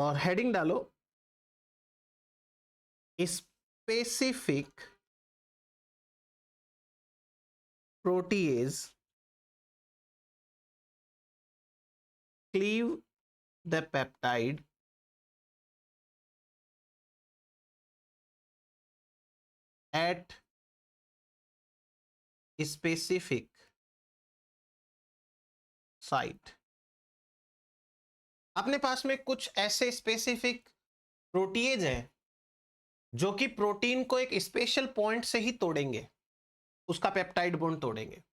और हेडिंग डालो specific protease cleave the peptide at specific site। अपने पास में कुछ ऐसे स्पेसिफिक प्रोटीएज हैं जो कि प्रोटीन को एक स्पेशल पॉइंट से ही तोड़ेंगे, उसका पेप्टाइड बॉन्ड तोड़ेंगे।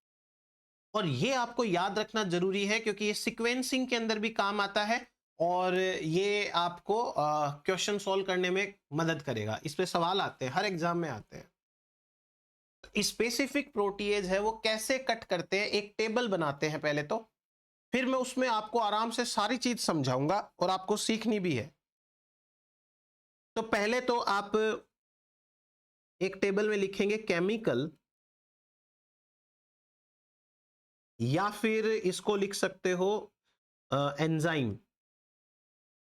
और ये आपको याद रखना जरूरी है क्योंकि ये सीक्वेंसिंग के अंदर भी काम आता है और ये आपको क्वेश्चन सॉल्व करने में मदद करेगा। इस पे सवाल आते हैं, हर एग्जाम में आते हैं। स्पेसिफिक प्रोटीएज है वो कैसे कट करते हैं, एक टेबल बनाते हैं पहले तो, फिर मैं उसमें आपको आराम से सारी चीज समझाऊंगा और आपको सीखनी भी है। तो पहले तो आप एक टेबल में लिखेंगे केमिकल, या फिर इसको लिख सकते हो एंजाइम।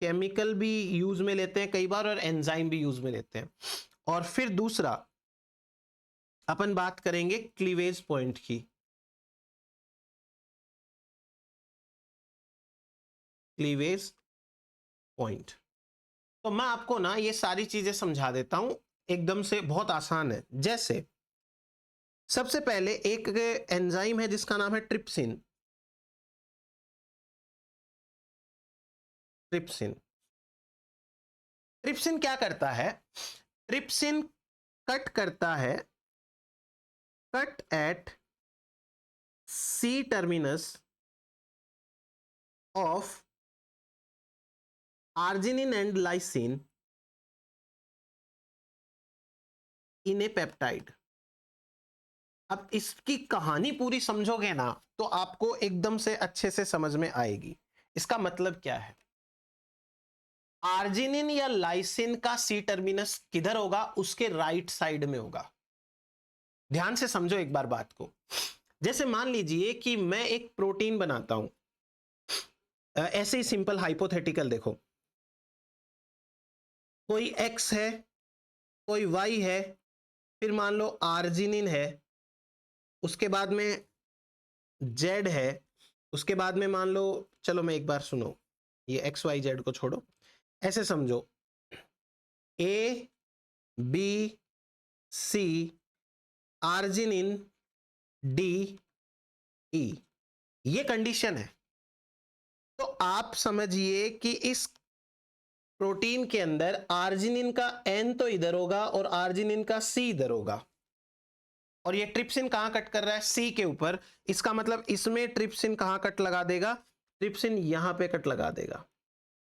केमिकल भी यूज में लेते हैं कई बार और एंजाइम भी यूज में लेते हैं। और फिर दूसरा अपन बात करेंगे क्लीवेज पॉइंट की। क्लीवेज पॉइंट, तो मैं आपको ना ये सारी चीजें समझा देता हूं, एकदम से बहुत आसान है। जैसे सबसे पहले एक एंजाइम है जिसका नाम है ट्रिप्सिन। ट्रिप्सिन ट्रिप्सिन क्या करता है? ट्रिप्सिन कट करता है, cut at C terminus of arginine and lysine in a peptide. अब इसकी कहानी पूरी समझोगे ना तो आपको एकदम से अच्छे से समझ में आएगी। इसका मतलब क्या है? आर्जिनिन या लाइसिन का सी टर्मिनस किधर होगा? उसके राइट साइड में होगा। ध्यान से समझो एक बार बात को। जैसे मान लीजिए कि मैं एक प्रोटीन बनाता हूं, ऐसे ही सिंपल हाइपोथेटिकल देखो, कोई एक्स है, कोई वाई है, फिर मान लो आर्जिनिन है, उसके बाद में जेड है, उसके बाद में मान लो, चलो मैं एक बार सुनो, ये एक्स वाई जेड को छोड़ो, ऐसे समझो A B C arginine D E, ये कंडीशन है। तो आप समझिए कि इस प्रोटीन के अंदर आर्जिनिन का एन तो इधर होगा और आर्जिनिन का सी इधर होगा, और ये ट्रिप्सिन कहां कट कर रहा है? सी के ऊपर। इसका मतलब इसमें ट्रिप्सिन कहां कट लगा देगा? ट्रिप्सिन यहां पे कट लगा देगा,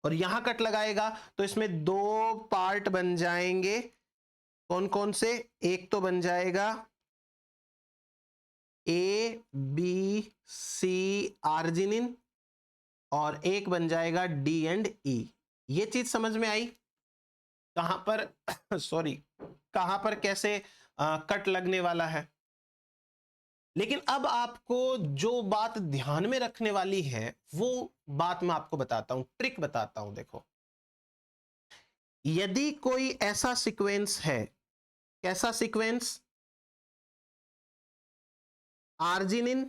और यहां कट लगाएगा तो इसमें दो पार्ट बन जाएंगे। कौन कौन से? एक तो बन जाएगा ए बी सी आर्जिनिन, और एक बन जाएगा डी एंड ई। ये चीज समझ में आई कहां पर सॉरी, कहां पर कैसे कट लगने वाला है। लेकिन अब आपको जो बात ध्यान में रखने वाली है वो बात मैं आपको बताता हूं, ट्रिक बताता हूं। देखो, यदि कोई ऐसा सीक्वेंस है, कैसा sequence? Arginine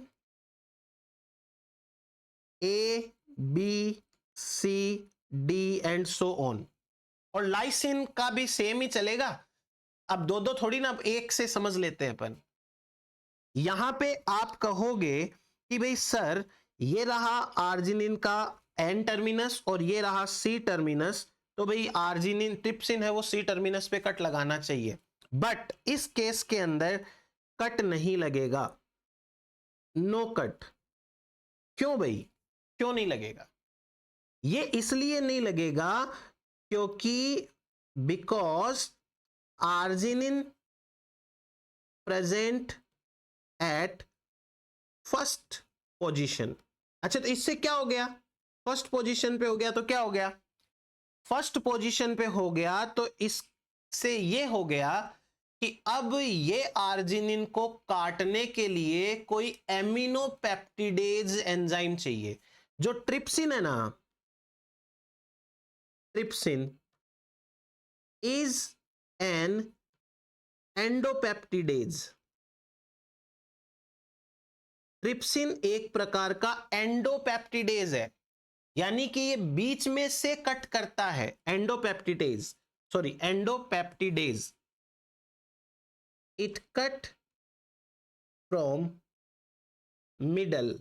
A B C D and so on, और लाइसिन का भी सेम ही चलेगा। अब दो दो थोड़ी ना, अब एक से समझ लेते हैं अपन। यहां पे आप कहोगे कि भाई सर, ये रहा आर्जिनिन का एन टर्मिनस और ये रहा सी टर्मिनस, तो भाई आर्जिनिन ट्रिप्सिन है वो सी टर्मिनस पे कट लगाना चाहिए। बट इस केस के अंदर कट नहीं लगेगा, नो कट। क्यों भाई, क्यों नहीं लगेगा? ये इसलिए नहीं लगेगा क्योंकि because arginine present at first position. अच्छा, तो इससे क्या हो गया? फर्स्ट पोजीशन पे हो गया तो क्या हो गया? फर्स्ट पोजीशन पे हो गया तो इससे ये हो गया कि अब ये आर्जिनिन को काटने के लिए कोई एमिनो पेप्टिडेज एंजाइम चाहिए। जो ट्रिप्सिन है ना, ट्रिप्सिन इज एन एंडोपेप्टिडेज। ट्रिप्सिन एक प्रकार का एंडोपेप्टिडेज है, यानी कि ये बीच में से कट करता है। Endopeptidase, sorry endopeptidase, it cut from middle.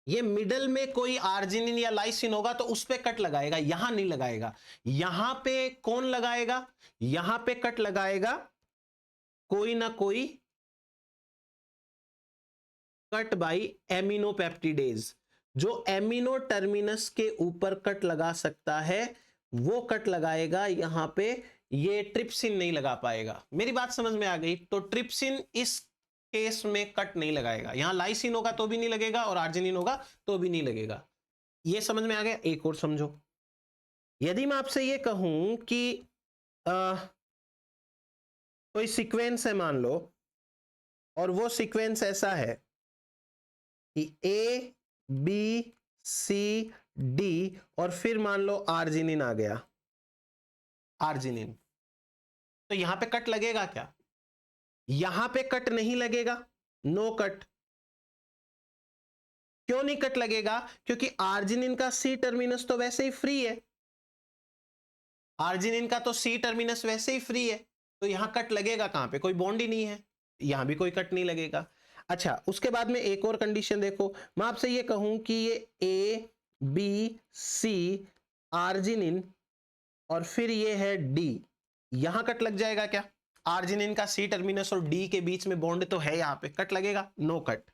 ये मिडल में कोई आर्जिनिन या लाइसिन होगा तो उस पे कट लगाएगा, यहां नहीं लगाएगा। यहां पे कौन लगाएगा? यहां पे कट लगाएगा कोई ना कोई कट बाई एमिनोपेप्टिडेज। जो एमिनो टर्मिनस के ऊपर कट लगा सकता है वो कट लगाएगा यहां पे। ये ट्रिप्सिन नहीं लगा पाएगा। मेरी बात समझ में आ गई? तो ट्रिप्सिन इस केस में कट नहीं लगाएगा। यहां लाइसिन होगा तो भी नहीं लगेगा और आर्जिनिन होगा तो भी नहीं लगेगा। ये समझ में आ गया? एक और समझो। यदि मैं आपसे ये कहूं कि कोई सीक्वेंस है मान लो, और वो सीक्वेंस ऐसा है कि ए बी सी डी और फिर मान लो आर्जिनिन आ गया, आर्जिनिन, तो यहां पे कट लगेगा क्या? यहां पे कट नहीं लगेगा, नो कट। क्यों नहीं कट लगेगा? क्योंकि आर्जिनिन का सी टर्मिनस तो वैसे ही फ्री है। आर्जिनिन का तो सी टर्मिनस वैसे ही फ्री है, तो यहां कट लगेगा कहां पे? कोई बॉन्ड ही नहीं है, यहां भी कोई कट नहीं लगेगा। अच्छा, उसके बाद में एक और कंडीशन देखो। मैं आपसे ये कहूं कि ये ए बी सी आर्जिनिन और फिर ये है डी, यहां कट लग जाएगा क्या? आर्जिनिन का सी टर्मिनस और डी के बीच में बॉन्ड तो है, यहां पे कट लगेगा? No cut.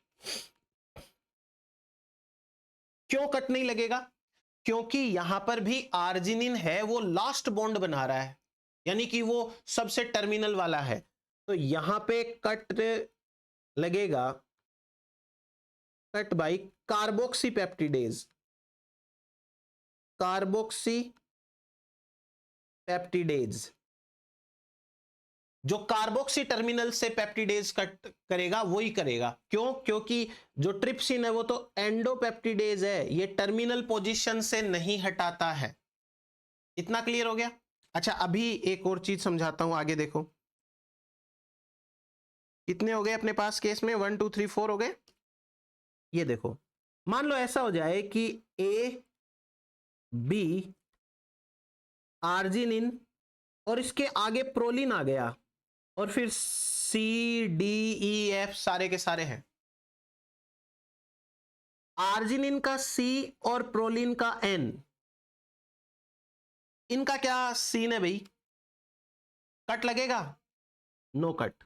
क्यों कट नहीं लगेगा? क्योंकि यहां पर भी आर्जिनिन है, वो लास्ट बॉन्ड बना रहा है, यानी कि वो सबसे टर्मिनल वाला है, तो यहां पे कट लगेगा cut by carboxy peptidase. Carboxy peptidase, जो कार्बोक्सी टर्मिनल से पेप्टिडेज कट करेगा वही करेगा। क्यों? क्योंकि जो ट्रिप्सिन है वो तो एंडोपेप्टिडेज है, ये टर्मिनल पोजीशन से नहीं हटाता है। इतना क्लियर हो गया? अच्छा, अभी एक और चीज समझाता हूं, आगे देखो। कितने हो गए अपने पास केस में? 1 2 3 4 हो गए। ये देखो, मान लो ऐसा हो जाए कि ए बी आर्जिनिन और इसके आगे प्रोलिन आ गया और फिर सी डी ई एफ सारे के सारे हैं। आर्जिनिन का सी और प्रोलिन का एन, इनका क्या सीन है भाई? कट लगेगा? No cut,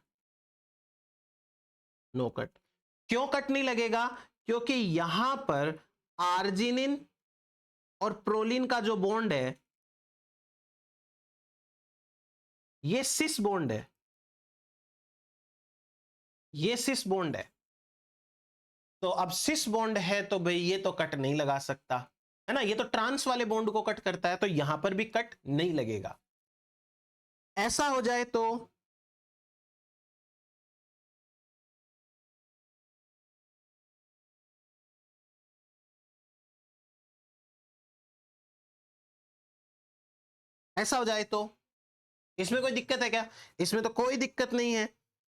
no cut. क्यों कट नहीं लगेगा? क्योंकि यहां पर आर्जिनिन और प्रोलिन का जो बॉन्ड है ये सिस बॉन्ड है, ये सिस बॉन्ड है। तो अब सिस बॉन्ड है तो भाई ये तो कट नहीं लगा सकता है ना, ये तो ट्रांस वाले बॉन्ड को कट करता है, तो यहां पर भी कट नहीं लगेगा। ऐसा हो जाए तो ऐसा हो जाए तो इसमें कोई दिक्कत है क्या? इसमें तो कोई दिक्कत नहीं है,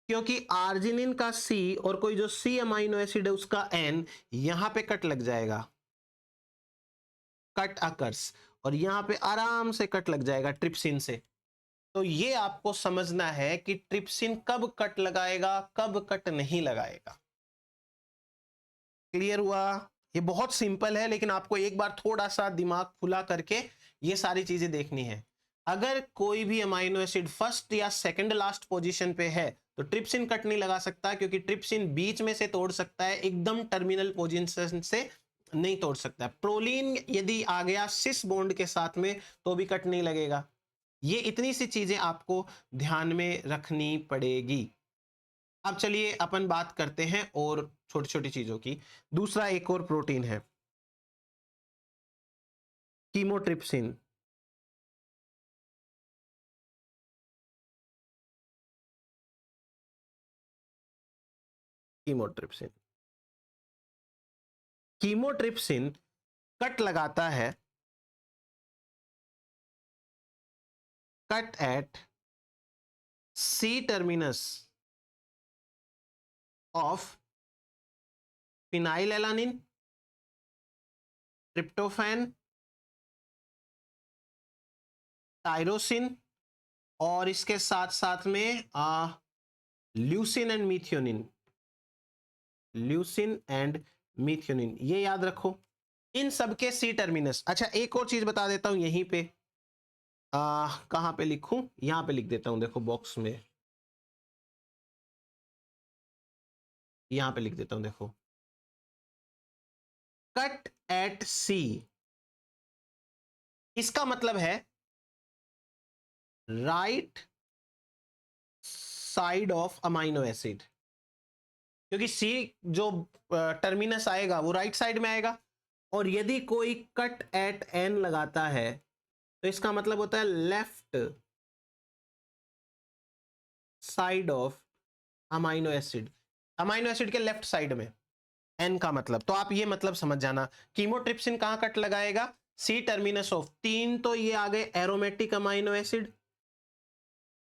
क्योंकि आर्जिनिन का सी और कोई जो सी अमाइनो एसिड है उसका एन, यहां पे कट लग जाएगा, कट अकर्स, और यहां पे आराम से कट लग जाएगा ट्रिप्सिन से। तो ये आपको समझना है कि ट्रिप्सिन कब कट लगाएगा, कब कट नहीं लगाएगा। क्लियर हुआ? ये बहुत सिंपल है, लेकिन आपको एक बार थोड़ा सा दिमाग खुला करके ये सारी चीजें देखनी है। अगर कोई भी अमाइनो एसिड फर्स्ट या सेकंड लास्ट पोजीशन पे है तो ट्रिप्सिन कट नहीं लगा सकता, क्योंकि ट्रिप्सिन बीच में से तोड़ सकता है, एकदम टर्मिनल पोजीशन से नहीं तोड़ सकता। प्रोलीन यदि आ गया सिस बॉन्ड के साथ में तो भी कट नहीं लगेगा। ये इतनी सी चीजें आपको ध्यान में रखनी पड़ेगी। अब चलिए अपन बात करते हैं और छोटी छोटी चीजों की। दूसरा एक और प्रोटीन है कीमोट्रिप्सिन। कीमोट्रिप्सिन, कीमोट्रिप्सिन कट लगाता है cut at C terminus of phenylalanine, tryptophan, tyrosine और इसके साथ साथ में leucine and methionine, leucine and methionine, ये याद रखो इन सब के सी टर्मिनस। अच्छा एक और चीज बता देता हूं यहीं पे, कहां पे लिखूं, यहां पे लिख देता हूं, देखो बॉक्स में यहां पे लिख देता हूं, देखो कट एट सी, इसका मतलब है right side of amino acid, क्योंकि सी जो टर्मिनस आएगा वो राइट साइड में आएगा, और यदि कोई कट एट एन लगाता है तो इसका मतलब होता है left side of amino acid, amino acid के लेफ्ट साइड में एन का मतलब। तो आप ये मतलब समझ जाना, कीमोट्रिप्सिन कहां कट लगाएगा, सी टर्मिनस ऑफ, तीन तो ये आ गए एरोमेटिक अमाइनो एसिड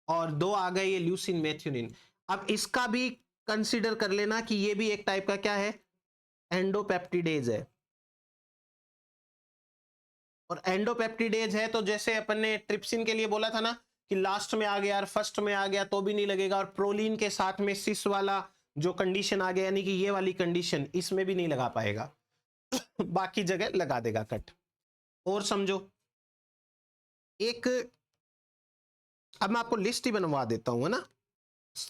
और दो आ गए ये ल्यूसिन मेथियोनिन। अब इसका भी कंसीडर कर लेना कि ये भी एक टाइप का क्या है, एंडोपेप्टिडेज है, और एंडोपेप्टिडेज है तो जैसे अपन ने ट्रिप्सिन के लिए बोला था ना कि लास्ट में आ गया और फर्स्ट में आ गया तो भी नहीं लगेगा, और प्रोलीन के साथ में सिस वाला जो कंडीशन आ गया यानी कि ये वाली कंडीशन, इसमें भी नहीं लगा पाएगा बाकी जगह लगा देगा कट। और समझो एक, अब मैं आपको लिस्ट ही बनवा देता हूं, है ना,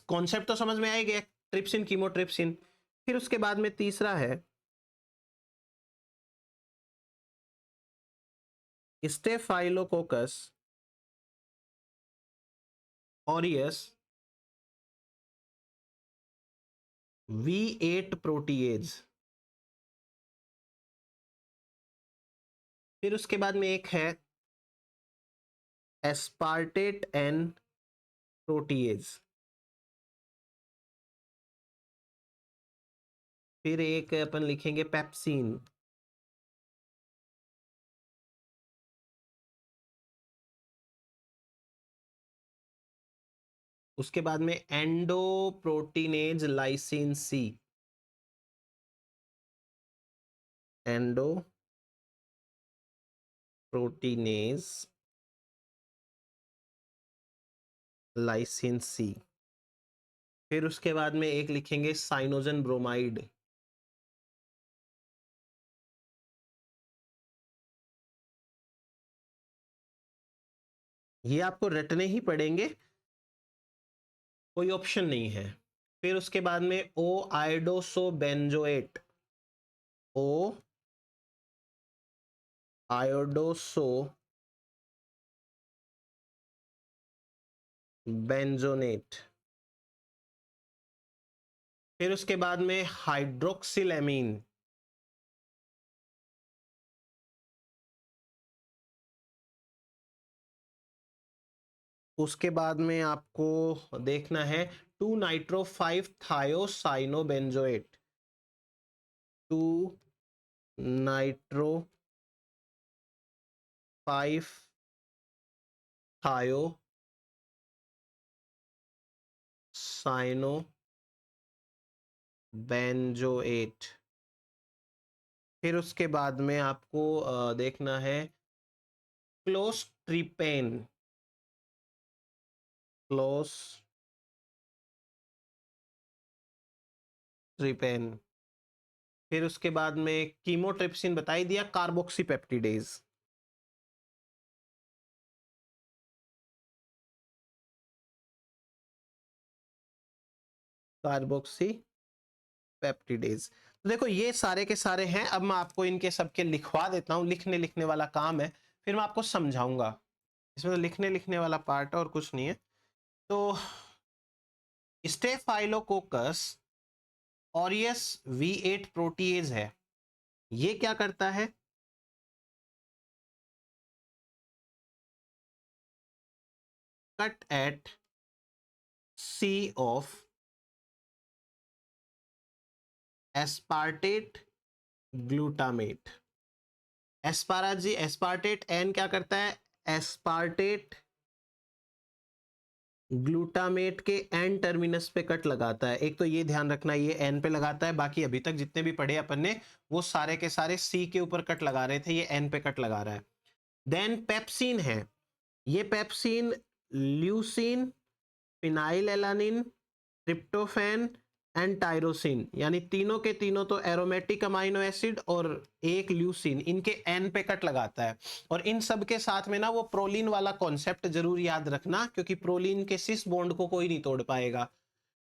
कॉन्सेप्ट तो समझ में आएगा, ट्रिप्सिन कीमोट्रिप्सिन। फिर उसके बाद में तीसरा है स्टेफाइलोकोकस ऑरियस V8 प्रोटीएज। फिर उसके बाद में एक है एस्पार्टेट एन प्रोटीएज। फिर एक अपन लिखेंगे पेप्सिन। उसके बाद में एंडोप्रोटीनेज लाइसिन सी, एंडोप्रोटीनेज लाइसिन सी। फिर उसके बाद में एक लिखेंगे साइनोजन ब्रोमाइड। ये आपको रटने ही पड़ेंगे, कोई ऑप्शन नहीं है। फिर उसके बाद में ओ आयोडोसो बेंजोएट, ओ आयोडोसो बेंजोनेट। फिर उसके बाद में हाइड्रोक्सिलेमीन, उसके बाद में आपको देखना है 2-नाइट्रो-5-थायोसाइनोबेंजोएट, 2-नाइट्रो-5-थायोसाइनोबेंजोएट। फिर उसके बाद में आपको देखना है क्लोस्ट्रिपेन, क्लोस्ट्रिपेन। फिर उसके बाद में कीमोट्रिप्सिन बता ही दिया, कार्बोक्सीपेप्टिडेज। Carboxy peptidase. तो देखो ये सारे के सारे हैं, अब मैं आपको इनके सबके लिखवा देता हूं, लिखने लिखने वाला काम है, फिर मैं आपको समझाऊंगा। इसमें तो लिखने लिखने वाला पार्ट है और कुछ नहीं है। तो स्टेफाइलोकोकस ऑरियस V8 प्रोटीएज है, ये क्या करता है, cut at C of aspartate glutamate. एस्पाराजी एस्पार्टेट एन क्या करता है, एस्पार्टेट ग्लूटामेट के एन टर्मिनस पे कट लगाता है। एक तो ये ध्यान रखना, ये एन पे लगाता है, बाकी अभी तक जितने भी पढ़े अपन ने वो सारे के सारे सी के ऊपर कट लगा रहे थे, ये एन पे कट लगा रहा है। देन पेप्सिन है, ये pepsin leucine, phenyl alanine, tryptophan and tyrosine, यानी तीनों के तीनों तो एरोमेटिक अमाइनो एसिड और एक ल्यूसिन, इनके एन पे कट लगाता है। और इन सब के साथ में ना वो प्रोलीन वाला कॉन्सेप्ट जरूर याद रखना, क्योंकि प्रोलीन के सिस बॉन्ड को कोई नहीं तोड़ पाएगा।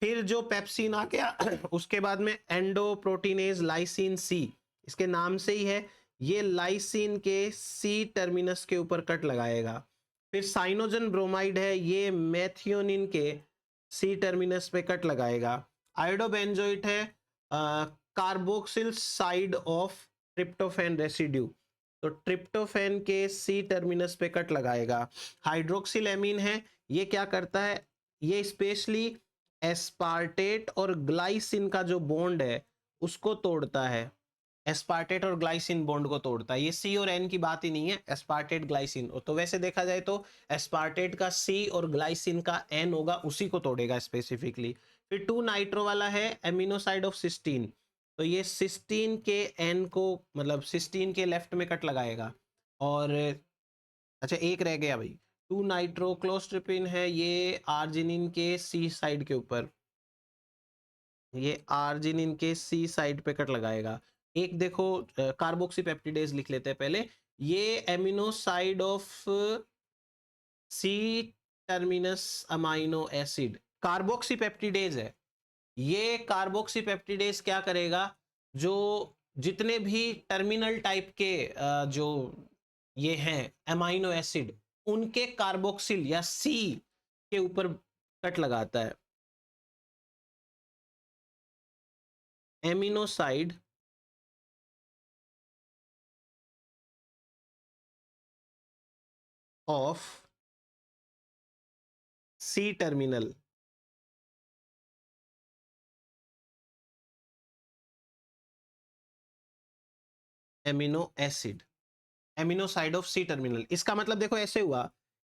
फिर जो पेप्सिन आ गया उसके बाद में एंडोप्रोटीनेज लाइसिन सी, इसके नाम से ही है, ये लाइसिन के सी टर्मिनस के ऊपर कट लगाएगा। फिर साइनोजन ब्रोमाइड है, ये मेथियोनिन के सी टर्मिनस पे कट लगाएगा। आयोडोबेंजोइट है, carboxyl side of tryptophan residue, तो ट्रिप्टोफैन के सी टर्मिनस पे कट लगाएगा। हाइड्रोक्सिल एमीन है, ये क्या करता है, ये स्पेशली एस्पार्टेट और ग्लाइसिन का जो बॉन्ड है उसको तोड़ता है, एस्पार्टेट और ग्लाइसिन बॉन्ड को तोड़ता है। ये सी और एन की बात ही नहीं है, एस्पार्टेट ग्लाइसिन, तो वैसे देखा जाए तो एस्पार्टेट का सी और ग्लाइसिन का एन होगा, उसी को तोड़ेगा स्पेसिफिकली। फिर 2 नाइट्रो वाला है एमिनोसाइड ऑफ सिस्टीन, तो ये सिस्टीन के एन को, मतलब सिस्टीन के लेफ्ट में कट लगाएगा। और अच्छा एक रह गया भाई, 2 नाइट्रोक्लोस्ट्रिपिन है, ये आर्जिनिन के सी साइड के ऊपर, ये आर्जिनिन के सी साइड पे कट लगाएगा। एक देखो कार्बोक्सी पेप्टिडेज लिख लेते हैं पहले, ये amino side of C terminus amino acid carboxypeptidase पेप्टिडेज है। ये कार्बोक्सी पेप्टिडेज क्या करेगा, जो जितने भी टर्मिनल टाइप के जो ये हैं अमाइनो एसिड, उनके कार्बोक्सिल या सी के ऊपर कट लगाता है। Amino side of C terminal amino acid, amino side of C terminal, इसका मतलब देखो ऐसे हुआ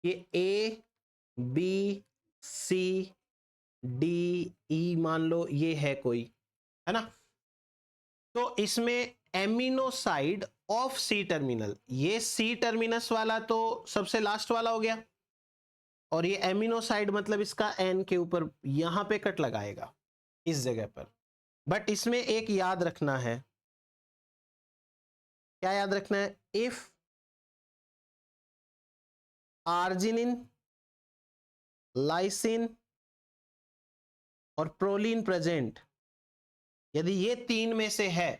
कि ए बी सी डी ई मान लो ये है कोई, है ना, तो इसमें एमिनोसाइड ऑफ सी टर्मिनल, ये सी टर्मिनस वाला तो सबसे लास्ट वाला हो गया, और ये एमिनोसाइड मतलब इसका एन के ऊपर यहां पे कट लगाएगा इस जगह पर। बट इसमें एक याद रखना है, क्या याद रखना है, इफ आर्जिनिन, लाइसिन और प्रोलीन प्रेजेंट, यदि ये तीन में से है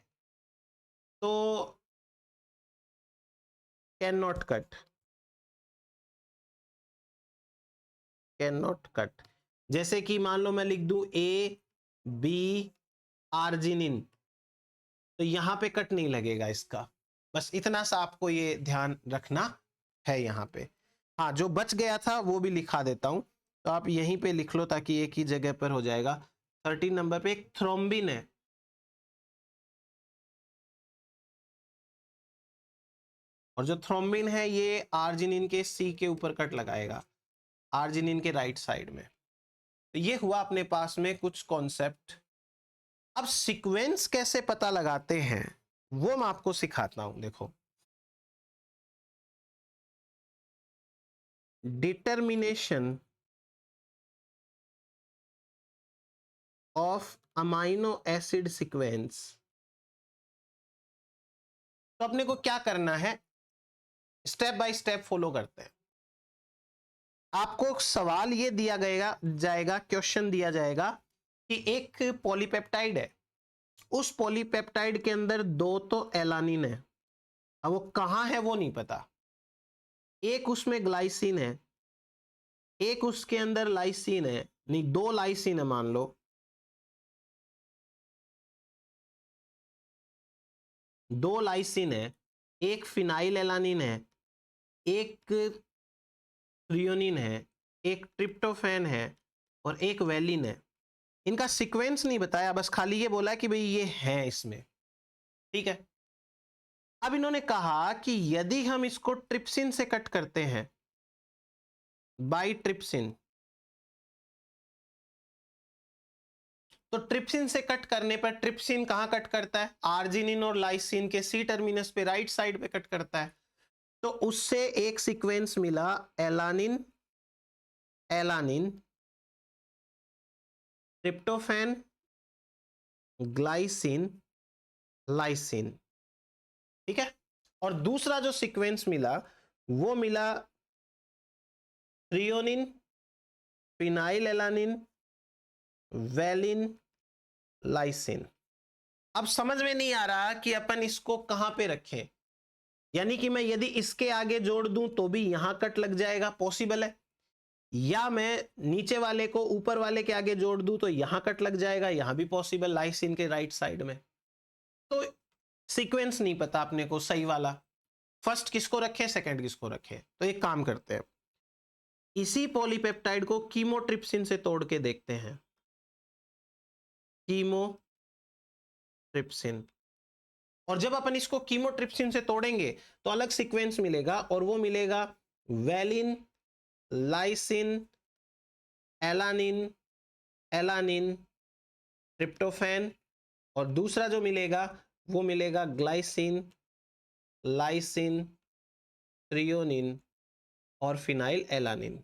तो can not cut, can not cut. जैसे कि मान लो मैं लिख दूं ए बी आर्जिनिन, तो यहां पे कट नहीं लगेगा इसका, बस इतना सा आपको ये ध्यान रखना है यहाँ पे। हाँ जो बच गया था वो भी लिखा देता हूं, तो आप यहीं पे लिख लो ताकि एक ही जगह पर हो जाएगा। 13 नंबर पे एक थ्रोम्बिन है, और जो थ्रोम्बिन है ये आर्जिनिन के सी के ऊपर कट लगाएगा, आर्जिनिन के राइट साइड में। तो ये हुआ अपने पास में कुछ कॉन्सेप्ट। अब सीक्वेंस कैसे पता लगाते हैं वो मैं आपको सिखाता हूं, देखो। Determination of amino acid sequence, तो अपने को क्या करना है, स्टेप बाय स्टेप फॉलो करते हैं। आपको सवाल ये दिया जाएगा, क्वेश्चन दिया जाएगा कि एक पॉलीपेप्टाइड है, उस पॉलीपेप्टाइड के अंदर दो तो एलानिन है, अब वो कहां है वो नहीं पता, एक उसमें ग्लाइसिन है, एक उसके अंदर लाइसिन है, नहीं दो लाइसिन है मान लो, दो लाइसिन है, एक फिनाइल एलानिन है, एक थ्रियोनिन है, एक ट्रिप्टोफैन है और एक वेलिन है। इनका सीक्वेंस नहीं बताया, बस खाली ये बोला कि भाई ये है इसमें, ठीक है। अब इन्होंने कहा कि यदि हम इसको ट्रिप्सिन से कट करते हैं, बाई ट्रिप्सिन, तो ट्रिप्सिन से कट करने पर ट्रिप्सिन कहां कट करता है? आर्जिनिन और लाइसिन के सी टर्मिनस पे राइट साइड पे कट करता है। तो उससे एक सीक्वेंस मिला alanine alanine tryptophan glycine lysine, ठीक है। और दूसरा जो सीक्वेंस मिला वो मिला threonine phenyl alanine valine lysine. अब समझ में नहीं आ रहा कि अपन इसको कहां पे रखें, यानी कि मैं यदि इसके आगे जोड़ दूं तो भी यहां कट लग जाएगा, पॉसिबल है, या मैं नीचे वाले को ऊपर वाले के आगे जोड़ दूं तो यहां कट लग जाएगा, यहां भी पॉसिबल, लाइसिन के राइट साइड में। तो सीक्वेंस नहीं पता अपने को सही वाला, फर्स्ट किसको रखे सेकंड किसको रखे। तो एक काम करते हैं, इसी पॉलीपेप्टाइड को कीमोट्रिप्सिन से तोड़ के देखते हैं। कीमोट्रिप्सिन, और जब अपन इसको कीमोट्रिप्सिन से तोड़ेंगे तो अलग सीक्वेंस मिलेगा, और वो मिलेगा valine lysine alanine alanine tryptophan, और दूसरा जो मिलेगा वो मिलेगा ग्लाइसिन लाइसिन थ्रियोनिन और फिनाइल एलानिन।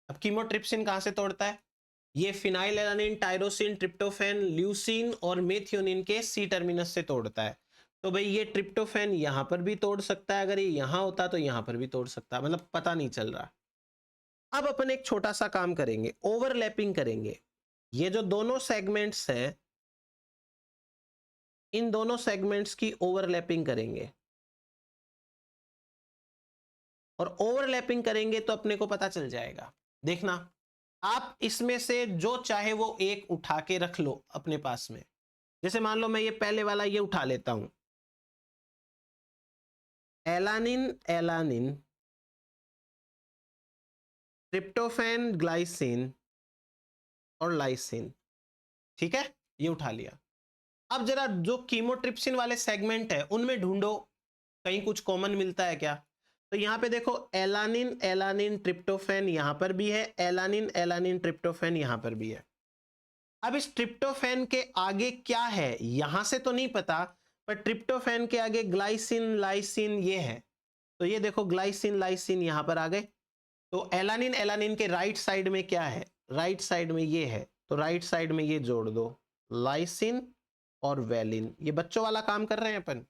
अब कीमोट्रिप्सिन कहां से तोड़ता है? ये phenyl alanine tyrosine tryptophan leucine और मेथियोनिन के सी टर्मिनस से तोड़ता है। तो भाई ये ट्रिप्टोफैन यहां पर भी तोड़ सकता है, अगर ये यहां होता तो यहां पर भी तोड़ सकता है, मतलब पता नहीं चल रहा। अब अपन एक छोटा सा काम करेंगे, ओवरलैपिंग करेंगे। ये जो दोनों सेगमेंट्स हैं इन दोनों सेगमेंट्स की ओवरलैपिंग करेंगे, और ओवरलैपिंग करेंगे तो अपने को पता चल जाएगा। देखना, आप इसमें से जो चाहे वो एक उठा के रख लो अपने पास में। जैसे मान लो मैं ये पहले वाला ये उठा लेता हूं, एलानिन एलानिन ट्रिप्टोफैन ग्लाइसिन और लाइसिन, ठीक है, ये उठा लिया। अब जरा जो कीमोट्रिप्सिन वाले सेगमेंट है उनमें ढूंढो कहीं कुछ कॉमन मिलता है क्या। तो यहां पे देखो एलानिन एलानिन ट्रिप्टोफैन यहां पर भी है, एलानिन एलानिन ट्रिप्टोफैन यहां पर भी है। अब इस ट्रिप्टोफैन के आगे क्या है यहां से तो नहीं पता, पर ट्रिप्टोफैन के आगे ग्लाइसिन लाइसिन ये है, तो ये देखो ग्लाइसिन लाइसिन यहां पर आ गए। तो एलानिन एलानिन के राइट साइड में क्या है? राइट साइड में ये है, तो राइट साइड में ये जोड़ दो, लाइसिन और वैलिन। ये बच्चों वाला काम कर रहे हैं अपन,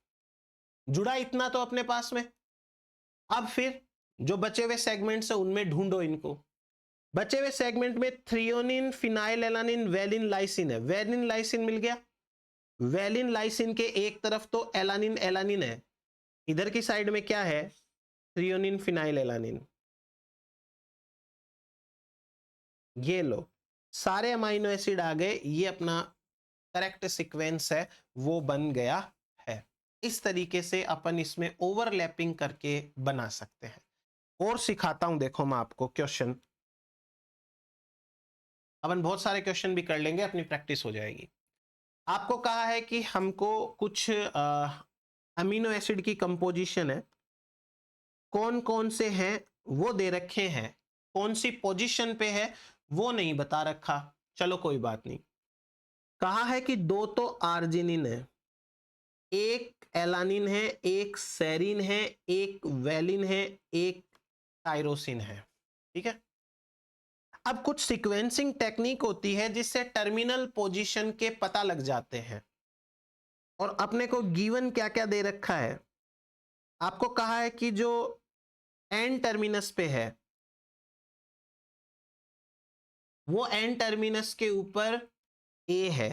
जुड़ा इतना तो अपने पास में। अब फिर जो बचे हुए सेगमेंट्स है उनमें ढूंढो इनको। बचे हुए सेगमेंट में threonine phenyl alanine valine lysine है, वैलिन लाइसिन मिल गया। वैलिन लाइसिन के एक तरफ तो एलानिन एलानिन है, इधर की साइड में क्या है? Threonine phenyl alanine. ये लो, सारे अमाइनो एसिड आ गए, ये अपना करेक्ट सीक्वेंस है वो बन गया है। इस तरीके से अपन इसमें ओवरलैपिंग करके बना सकते हैं। और सिखाता हूं, देखो मैं आपको क्वेश्चन, अपन बहुत सारे क्वेश्चन भी कर लेंगे, अपनी प्रैक्टिस हो जाएगी। आपको कहा है कि हमको कुछ अमीनो एसिड की कंपोजिशन है, कौन कौन से हैं वो दे रखे हैं, कौन सी पोजीशन पे है वो नहीं बता रखा। चलो कोई बात नहीं। कहा है कि दो तो आर्जिनिन है, एक एलानिन है, एक सेरिन है, एक वैलिन है, एक टायरोसिन है, ठीक है। अब कुछ सीक्वेंसिंग टेक्निक होती है जिससे टर्मिनल पोजीशन के पता लग जाते हैं, और अपने को गिवन क्या क्या दे रखा है। आपको कहा है कि जो एन टर्मिनस पे है वो एन टर्मिनस के ऊपर ए है,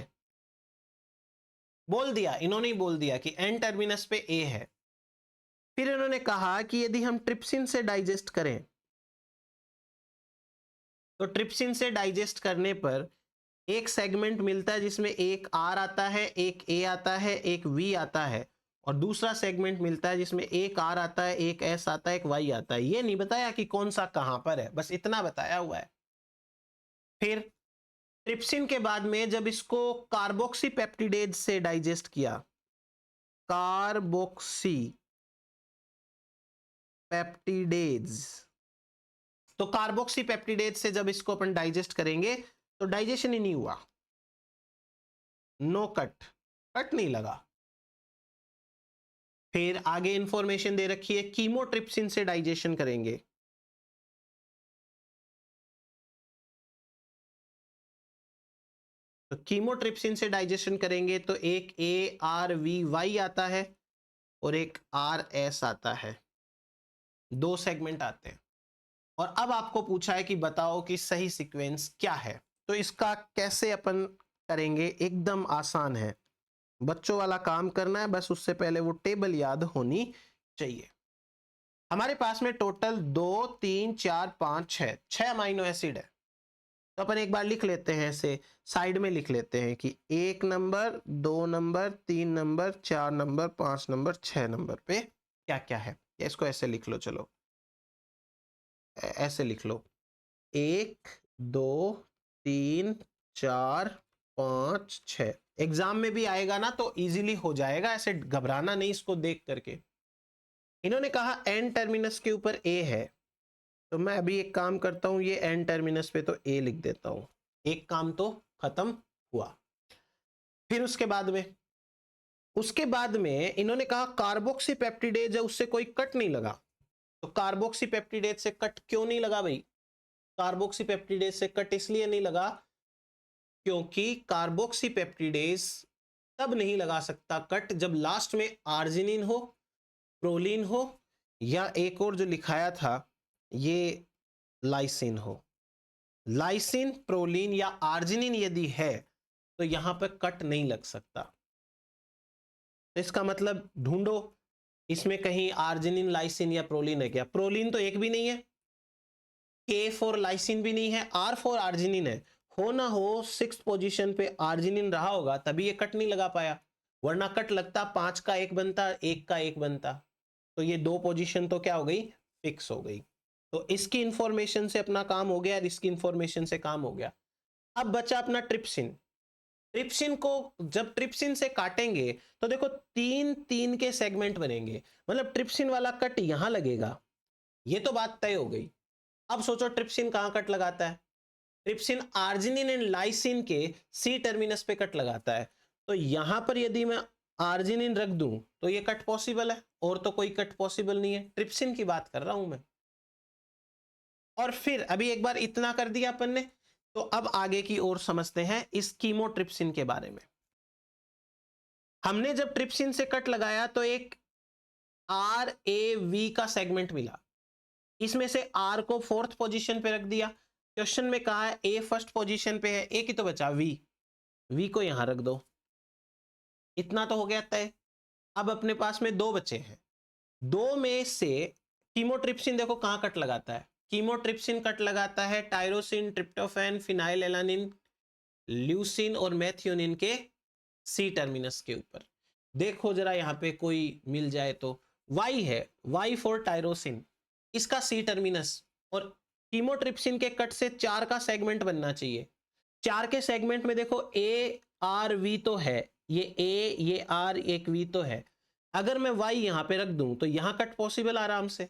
बोल दिया इन्होंने ही बोल दिया कि एन टर्मिनस पे ए है। फिर इन्होंने कहा कि यदि हम ट्रिप्सिन से डाइजेस्ट करें तो ट्रिप्सिन से डाइजेस्ट करने पर एक सेगमेंट मिलता है जिसमें एक आर आता है, एक ए आता है, एक वी आता है, और दूसरा सेगमेंट मिलता है जिसमें एक आर आता है, एक एस आता है, एक वाई आता है। ये नहीं बताया कि कौन सा कहां पर है, बस इतना बताया हुआ है। फिर ट्रिप्सिन के बाद में जब इसको कार्बोक्सी पेप्टिडेज से डाइजेस्ट किया, कार्बोक्सी पेप्टिडेज, तो कार्बोक्सी पेप्टिडेज से जब इसको अपन डाइजेस्ट करेंगे तो डाइजेशन ही नहीं हुआ, नो कट, कट नहीं लगा। फिर आगे इंफॉर्मेशन दे रखी है कीमोट्रिप्सिन से डाइजेशन करेंगे, तो कीमोट्रिप्सिन से डाइजेशन करेंगे तो एक ARVY आता है और एक RS आता है, दो सेगमेंट आते हैं। और अब आपको पूछा है कि बताओ कि सही सीक्वेंस क्या है। तो इसका कैसे अपन करेंगे, एकदम आसान है, बच्चों वाला काम करना है, बस उससे पहले वो टेबल याद होनी चाहिए। हमारे पास में टोटल 2 3 4 5 6 अमाइनो एसिड है। तो अपन एक बार लिख लेते हैं, ऐसे साइड में लिख लेते हैं कि 1 number, 2 number, 3 number, 4 number, 5 number, 6 number पे क्या क्या है। इसको ऐसे लिख लो, चलो ऐसे लिख लो, 1 2 3 4 5 6। एग्जाम में भी आएगा ना तो इजीली हो जाएगा, ऐसे घबराना नहीं इसको देख करके। इन्होंने कहा एन टर्मिनस के ऊपर ए है, तो मैं अभी एक काम करता हूं, ये एन टर्मिनस पे तो ए लिख देता हूं, एक काम तो खत्म हुआ। फिर उसके बाद में इन्होंने कहा कार्बोक्सी पेप्टिडेज है, उससे कोई कट नहीं लगा। तो कार्बोक्सी पेप्टिडेज से कट क्यों नहीं लगा भाई? कार्बोक्सी पेप्टिडेज से कट इसलिए नहीं लगा क्योंकि कार्बोक्सी पेप्टिडेज तब नहीं लगा सकता कट जब लास्ट में आर्जिनिन हो, प्रोलीन हो, या एक और जो लिखाया था ये लाइसिन हो। लाइसिन, प्रोलीन या आर्जिनिन यदि है तो यहां पर कट नहीं लग सकता। तो इसका मतलब ढूंढो इसमें कहीं आर्जिनिन, लाइसिन या प्रोलीन है क्या? प्रोलीन तो एक भी नहीं है, K फॉर लाइसिन भी नहीं है, R फॉर आर्जिनिन है। हो ना हो 6th पोजीशन पे आर्जिनिन रहा होगा तभी ये कट नहीं लगा पाया, वरना कट लगता 5 का 1 बनता, 1 का 1 बनता। तो ये 2 पोजीशन तो क्या हो गई, फिक्स हो गई। तो इसकी इंफॉर्मेशन से अपना काम हो गया और इसकी इंफॉर्मेशन से काम हो गया। अब बचा अपना ट्रिप्सिन। ट्रिप्सिन को जब ट्रिप्सिन से काटेंगे तो देखो 3 के सेगमेंट बनेंगे, मतलब ट्रिप्सिन वाला कट यहां लगेगा, ये तो बात तय हो गई। अब सोचो ट्रिप्सिन कहां कट लगाता है? ट्रिप्सिन आर्जिनिन एंड लाइसिन के सी टर्मिनस पे कट लगाता है। तो यहां पर यदि मैं आर्जिनिन रख दूं तो ये कट पॉसिबल है, और तो कोई कट पॉसिबल नहीं है, ट्रिप्सिन की बात कर रहा हूं मैं। और फिर अभी एक बार इतना कर दिया अपन ने, तो अब आगे की ओर समझते हैं इस कीमोट्रिप्सिन के बारे में। हमने जब ट्रिप्सिन से कट लगाया तो एक RAV का सेगमेंट मिला, इसमें से R को 4th पोजीशन पे रख दिया। क्वेश्चन में कहा है A फर्स्ट पोजीशन पे है, एक ही तो बचा V को यहां रख दो, इतना तो हो गया तय। अब अपने पास में दो बचे हैं, दो में से कीमोट्रिप्सिन देखो कहां कट लगाता है, कीमोट्रिप्सिन कट लगाता है टायरोसिन, ट्रिप्टोफैन, फिनाइलएलानिन, ल्यूसिन और मेथियोनिन के सी टर्मिनस के ऊपर। देखो जरा यहां पे कोई मिल जाए तो, Y है, Y फॉर टायरोसिन, इसका सी टर्मिनस, और कीमोट्रिप्सिन के कट से 4 का सेगमेंट बनना चाहिए। 4 के सेगमेंट में देखो ARV तो है, ये A ये R एक V तो है, अगर मैं Y यहां पे रख दूं तो यहां कट पॉसिबल आराम से,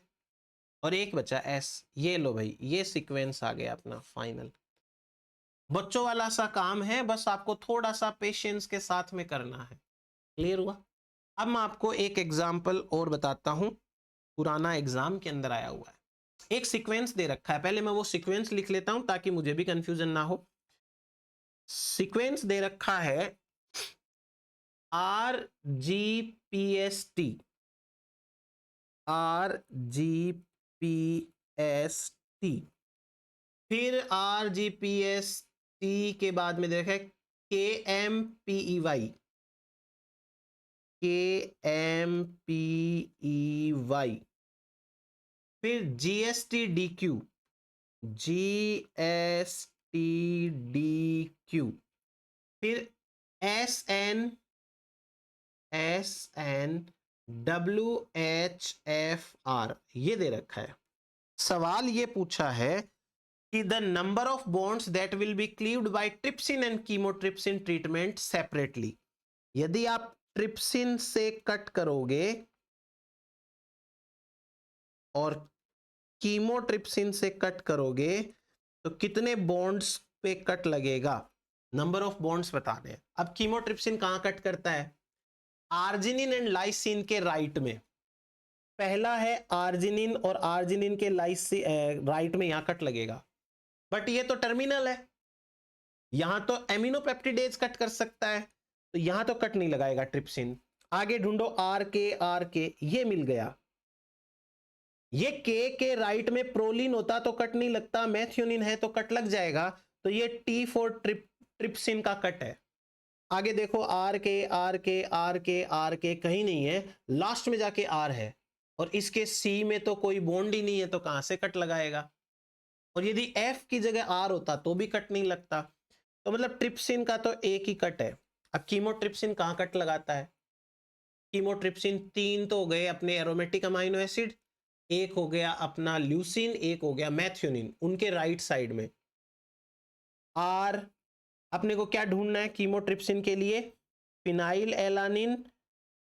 और एक बचा S। ये लो भाई, ये सीक्वेंस आ गया अपना फाइनल। बच्चों वाला सा काम है, बस आपको थोड़ा सा पेशेंस के साथ में करना है। क्लियर हुआ? अब मैं आपको एक एग्जांपल और बताता हूं, पुराना एग्जाम के अंदर आया हुआ है। एक सीक्वेंस दे रखा है, पहले मैं वो सीक्वेंस लिख लेता हूं ताकि मुझे भी कंफ्यूजन ना हो। सीक्वेंस दे रखा है RGPST, RGPST, फिर RGPST के बाद में देखा है KMPEY, KMPEY, फिर GSTDQ, GSTDQ, फिर SNWHFR, ये दे रखा है। सवाल ये पूछा है कि the number of bonds that will be cleaved by trypsin and chymotrypsin treatment separately. यदि आप ट्रिप्सिन से कट करोगे और कीमोट्रिप्सिन से कट करोगे तो कितने बॉन्ड्स पे कट लगेगा? नंबर ऑफ बॉन्ड्स बताने हैं। अब कीमोट्रिप्सिन कहां कट करता है? आर्जिनिन एंड लाइसिन के राइट में। पहला है आर्जिनिन, और आर्जिनिन के राइट में यहां कट लगेगा, बट ये तो टर्मिनल है, यहां तो एमिनोपेप्टिडेज कट कर सकता है, तो यहां तो कट नहीं लगाएगा ट्रिप्सिन। आगे ढूंढो आर के ये मिल गया। ये के राइट में प्रोलिन होता तो कट नहीं लगता, मैथ्यूनिन है तो कट लग जाएगा, तो ये T4 ट्रिप्सिन का कट है। आगे देखो आर के कहीं नहीं है, लास्ट में जाके आर है, और इसके सी में तो कोई बॉन्ड ही नहीं है, तो कहां से कट लगाएगा? और यदि एफ की जगह आर होता तो भी कट नहीं लगता, तो मतलब ट्रिप्सिन का तो एक ही कट है। अब कीमोट्रिप्सिन कहां कट लगाता है? कीमोट्रिप्सिन 3 तो हो गए अपने एरोमेटिक अमाइनो एसिड, एक हो गया अपना ल्यूसिन, एक हो गया मैथ्यूनिन, उनके राइट साइड में। आर अपने को क्या ढूंढना है कीमोट्रिप्सिन के लिए? Phenylalanine,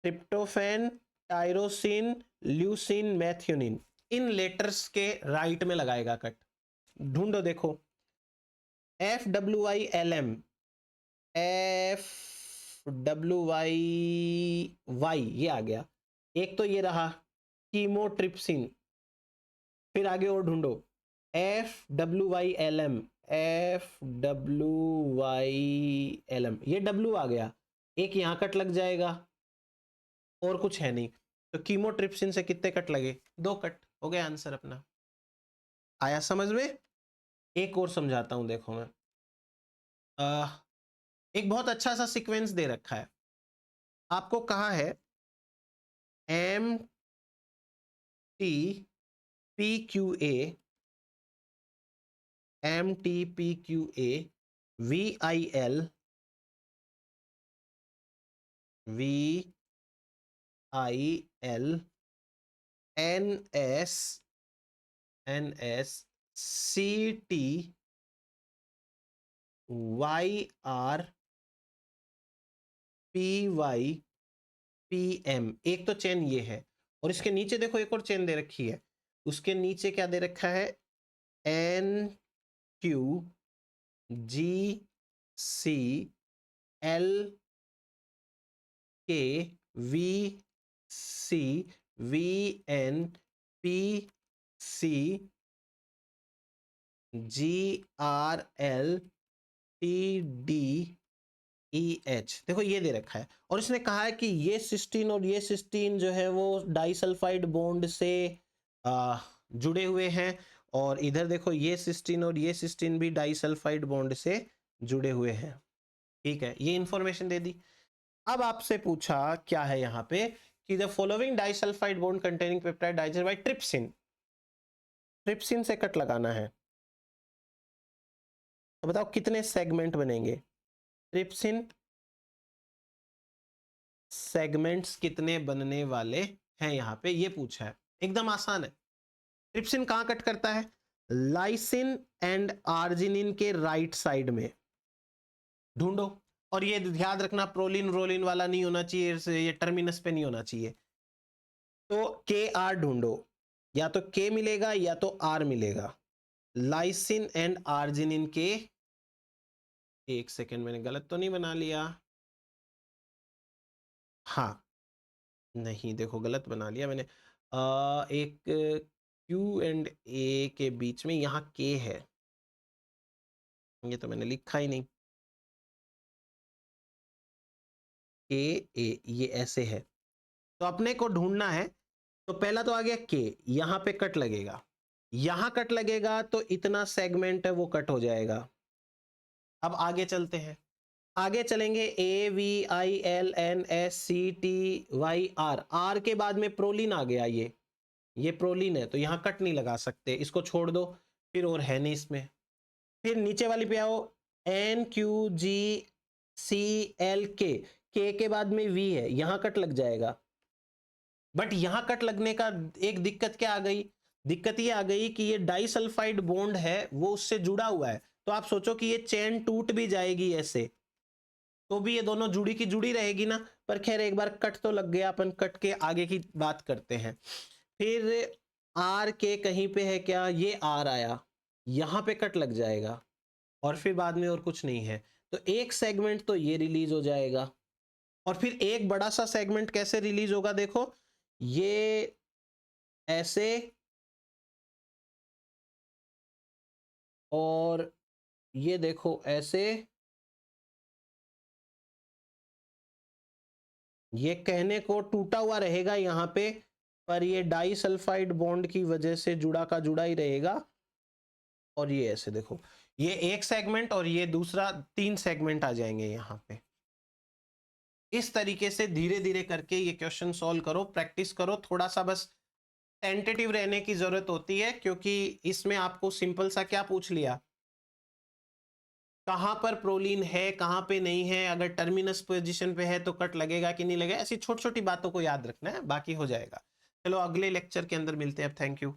tryptophan, tyrosine, leucine, methionine, इन लेटर्स के राइट में लगाएगा कट। ढूंढो देखो, FWILM, FWY ये आ गया, एक तो ये रहा कीमोट्रिप्सिन। फिर आगे और ढूंढो FWYLM, FWYLM, ये W आ गया, एक यहां कट लग जाएगा, और कुछ है नहीं, तो कीमोट्रिप्सिन से कितने कट लगे? 2 कट, हो गया आंसर अपना। आया समझ में? एक और समझाता हूं, देखो मैं एक बहुत अच्छा सा सीक्वेंस दे रखा है, आपको कहा है MTPQA, MTPQA, VIL, VIL, NS, CT, YR, PY, PM, एक तो चेन ये है, और इसके नीचे देखो एक और चेन दे रखी है, उसके नीचे क्या दे रखा है? NQ, GC, LK, VC, VN, PC, GRL, TD, EH, देखो ये दे रखा है, और इसने कहा है कि ये सिस्टीन और ये सिस्टीन जो है वो डाइसल्फाइड बॉन्ड से जुड़े हुए हैं, और इधर देखो ये सिस्टीन और ये सिस्टीन भी डाइसल्फाइड बॉन्ड से जुड़े हुए हैं। ठीक है, ये इंफॉर्मेशन दे दी। अब आपसे पूछा क्या है यहाँ पे कि the following disulphide bond containing peptide digest by trypsin, trypsin से कट लगाना है, तो बताओ कितने सेगमेंट बनेंगे? ट्रिप्सिन सेगमेंट्स कितने बनने वाले हैं यहां पे, ये पूछा है। एकदम आसान है। ट्रिप्सिन कहां कट करता है? लाइसिन एंड आर्जिनिन के राइट साइड में। ढूंढो, और ये ध्यान रखना प्रोलिन रोलिन वाला नहीं होना चाहिए, ये टर्मिनस पे नहीं होना चाहिए। तो के आर ढूंढो, या तो के मिलेगा या तो आर मिलेगा। लाइसिन एंड आर्जिनिन के, एक सेकेंड मैंने गलत तो नहीं बना लिया? हाँ, नहीं देखो गलत बना लिया मैंने। एक क्यू एंड ए के बीच में यहाँ के है, ये तो मैंने लिखा ही नहीं। के ए ये ऐसे है, तो अपने को ढूंढना है। तो पहला तो आ गया के, यहाँ पे कट लगेगा, यहाँ कट लगेगा तो इतना सेगमेंट है वो कट हो जाएगा। अब आगे चलते हैं, आगे चलेंगे AVILNSCTYR, आर के बाद में प्रोलिन आ गया, ये प्रोलिन है, तो यहां कट नहीं लगा सकते, इसको छोड़ दो, फिर और है नहीं इसमें। फिर नीचे वाली पे आओ, NQGCLK, के बाद में V है, यहां कट लग जाएगा। बट यहां कट लगने का एक दिक्कत क्या आ गई? दिक्कत ये आ गई कि ये डाइसल्फाइड बॉन्ड है वो उससे जुड़ा हुआ है, तो आप सोचो कि ये चेन टूट भी जाएगी ऐसे, तो भी ये दोनों जुड़ी की जुड़ी रहेगी ना। पर खैर एक बार कट तो लग गया, अपन कट के आगे की बात करते हैं। फिर आर के कहीं पे है क्या? ये आर आया, यहां पे कट लग जाएगा, और फिर बाद में और कुछ नहीं है। तो एक सेगमेंट तो ये रिलीज हो जाएगा, और फिर एक बड़ा सा सेगमेंट कैसे रिलीज होगा, देखो ये ऐसे, और ये देखो ऐसे, ये कहने को टूटा हुआ रहेगा यहाँ पे, पर ये डाई सल्फाइड बॉन्ड की वजह से जुड़ा का जुड़ा ही रहेगा। और ये ऐसे देखो, ये एक सेगमेंट और ये दूसरा, 3 सेगमेंट आ जाएंगे यहाँ पे। इस तरीके से धीरे धीरे करके ये क्वेश्चन सॉल्व करो, प्रैक्टिस करो, थोड़ा सा बस टेंटेटिव रहने की जरूरत होती है, क्योंकि इसमें आपको सिंपल सा क्या पूछ लिया, कहां पर प्रोलीन है कहां पे नहीं है, अगर टर्मिनस पोजीशन पे है तो कट लगेगा कि नहीं लगेगा, ऐसी छोटी छोटी बातों को याद रखना है, बाकी हो जाएगा। चलो अगले लेक्चर के अंदर मिलते हैं, अब थैंक यू।